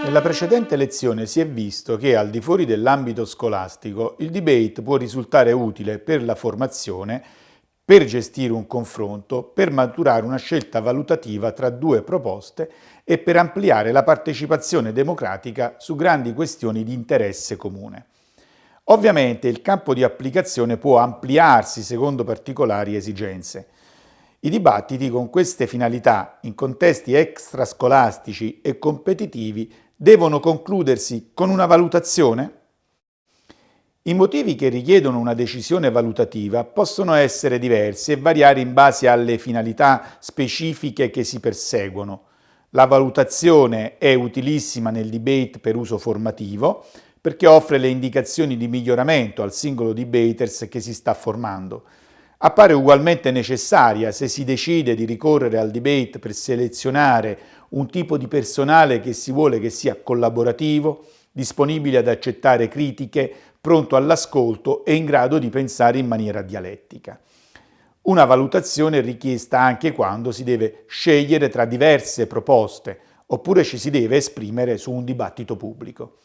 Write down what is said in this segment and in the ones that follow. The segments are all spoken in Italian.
Nella precedente lezione si è visto che al di fuori dell'ambito scolastico il debate può risultare utile per la formazione, per gestire un confronto, per maturare una scelta valutativa tra due proposte e per ampliare la partecipazione democratica su grandi questioni di interesse comune. Ovviamente il campo di applicazione può ampliarsi secondo particolari esigenze. I dibattiti con queste finalità in contesti extrascolastici e competitivi devono concludersi con una valutazione? I motivi che richiedono una decisione valutativa possono essere diversi e variare in base alle finalità specifiche che si perseguono. La valutazione è utilissima nel debate per uso formativo perché offre le indicazioni di miglioramento al singolo debaters che si sta formando. Appare ugualmente necessaria se si decide di ricorrere al debate per selezionare un tipo di personale che si vuole che sia collaborativo, disponibile ad accettare critiche, pronto all'ascolto e in grado di pensare in maniera dialettica. Una valutazione è richiesta anche quando si deve scegliere tra diverse proposte, oppure ci si deve esprimere su un dibattito pubblico.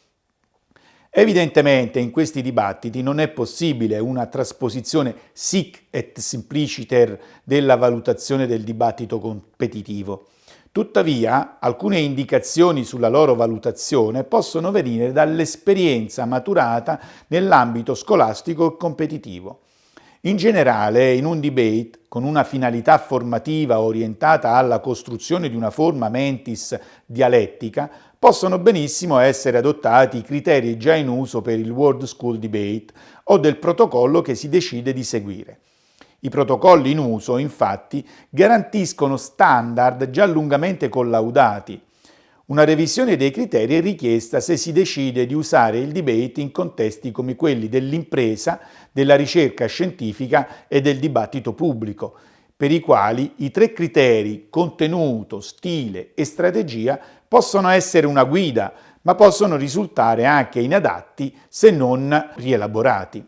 Evidentemente in questi dibattiti non è possibile una trasposizione sic et simpliciter della valutazione del dibattito competitivo. Tuttavia, alcune indicazioni sulla loro valutazione possono venire dall'esperienza maturata nell'ambito scolastico e competitivo. In generale, in un debate, con una finalità formativa orientata alla costruzione di una forma mentis dialettica, possono benissimo essere adottati i criteri già in uso per il World School Debate o del protocollo che si decide di seguire. I protocolli in uso, infatti, garantiscono standard già lungamente collaudati. Una revisione dei criteri è richiesta se si decide di usare il debate in contesti come quelli dell'impresa, della ricerca scientifica e del dibattito pubblico, per i quali i tre criteri contenuto, stile e strategia possono essere una guida, ma possono risultare anche inadatti se non rielaborati.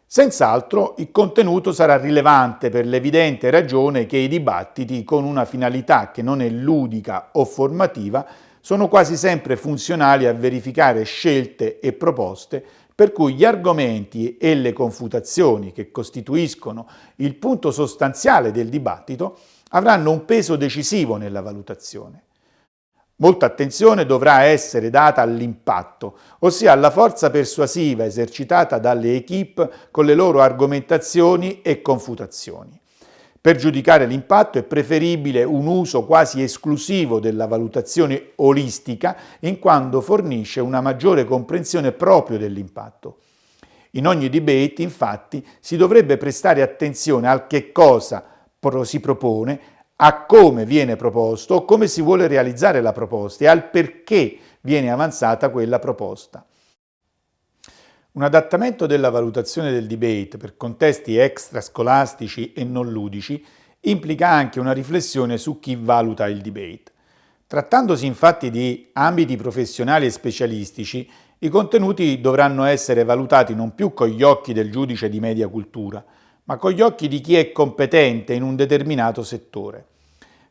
Senz'altro il contenuto sarà rilevante per l'evidente ragione che i dibattiti con una finalità che non è ludica o formativa sono quasi sempre funzionali a verificare scelte e proposte per cui gli argomenti e le confutazioni che costituiscono il punto sostanziale del dibattito avranno un peso decisivo nella valutazione. Molta attenzione dovrà essere data all'impatto, ossia alla forza persuasiva esercitata dalle équipe con le loro argomentazioni e confutazioni. Per giudicare l'impatto è preferibile un uso quasi esclusivo della valutazione olistica, in quanto fornisce una maggiore comprensione proprio dell'impatto. In ogni debate, infatti, si dovrebbe prestare attenzione al che cosa si propone, a come viene proposto o come si vuole realizzare la proposta e al perché viene avanzata quella proposta. Un adattamento della valutazione del debate per contesti extrascolastici e non ludici implica anche una riflessione su chi valuta il debate. Trattandosi infatti di ambiti professionali e specialistici, i contenuti dovranno essere valutati non più con gli occhi del giudice di media cultura, ma con gli occhi di chi è competente in un determinato settore.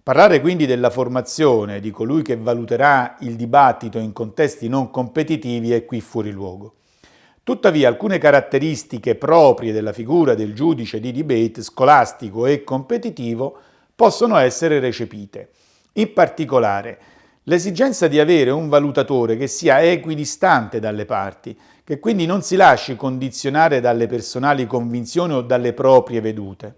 Parlare quindi della formazione di colui che valuterà il dibattito in contesti non competitivi è qui fuori luogo. Tuttavia, alcune caratteristiche proprie della figura del giudice di debate scolastico e competitivo possono essere recepite. In particolare, l'esigenza di avere un valutatore che sia equidistante dalle parti, che quindi non si lasci condizionare dalle personali convinzioni o dalle proprie vedute.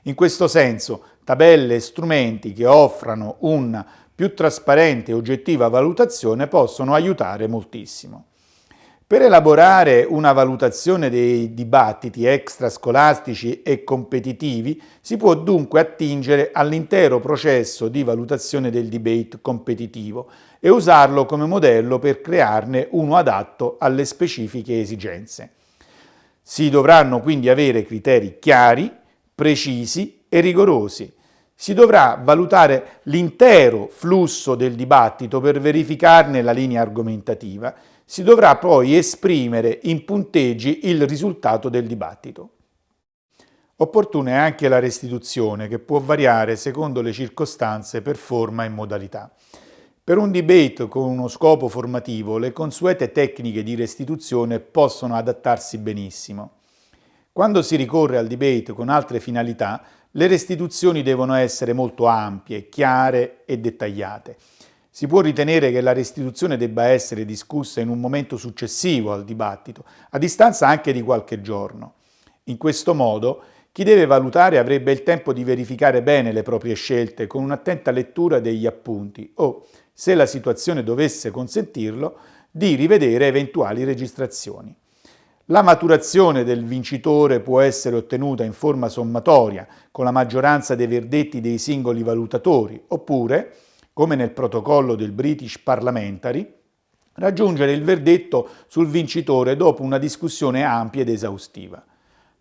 In questo senso, tabelle e strumenti che offrano una più trasparente e oggettiva valutazione possono aiutare moltissimo. Per elaborare una valutazione dei dibattiti extrascolastici e competitivi si può dunque attingere all'intero processo di valutazione del debate competitivo e usarlo come modello per crearne uno adatto alle specifiche esigenze. Si dovranno quindi avere criteri chiari, precisi e rigorosi. Si dovrà valutare l'intero flusso del dibattito per verificarne la linea argomentativa. Si dovrà poi esprimere in punteggi il risultato del dibattito. Opportuna è anche la restituzione, che può variare secondo le circostanze per forma e modalità. Per un debate con uno scopo formativo, le consuete tecniche di restituzione possono adattarsi benissimo. Quando si ricorre al debate con altre finalità, le restituzioni devono essere molto ampie, chiare e dettagliate. Si può ritenere che la restituzione debba essere discussa in un momento successivo al dibattito, a distanza anche di qualche giorno. In questo modo, chi deve valutare avrebbe il tempo di verificare bene le proprie scelte con un'attenta lettura degli appunti o, se la situazione dovesse consentirlo, di rivedere eventuali registrazioni. La maturazione del vincitore può essere ottenuta in forma sommatoria, con la maggioranza dei verdetti dei singoli valutatori, oppure, come nel protocollo del British Parliamentary, raggiungere il verdetto sul vincitore dopo una discussione ampia ed esaustiva.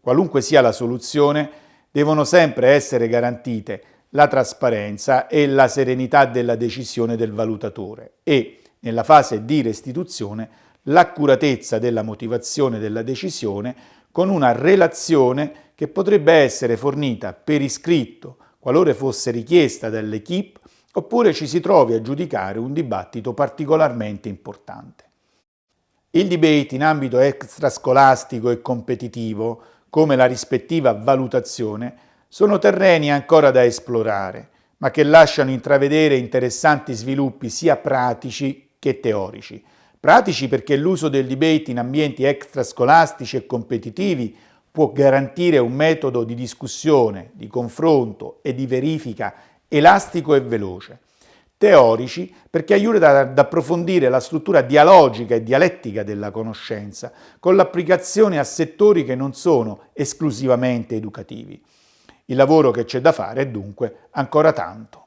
Qualunque sia la soluzione, devono sempre essere garantite la trasparenza e la serenità della decisione del valutatore e, nella fase di restituzione, l'accuratezza della motivazione della decisione con una relazione che potrebbe essere fornita per iscritto qualora fosse richiesta dall'equipe oppure ci si trovi a giudicare un dibattito particolarmente importante. Il debate in ambito extrascolastico e competitivo, come la rispettiva valutazione, sono terreni ancora da esplorare, ma che lasciano intravedere interessanti sviluppi sia pratici che teorici. Pratici perché l'uso del debate in ambienti extrascolastici e competitivi può garantire un metodo di discussione, di confronto e di verifica elastico e veloce. Teorici perché aiuta ad approfondire la struttura dialogica e dialettica della conoscenza con l'applicazione a settori che non sono esclusivamente educativi. Il lavoro che c'è da fare è dunque ancora tanto.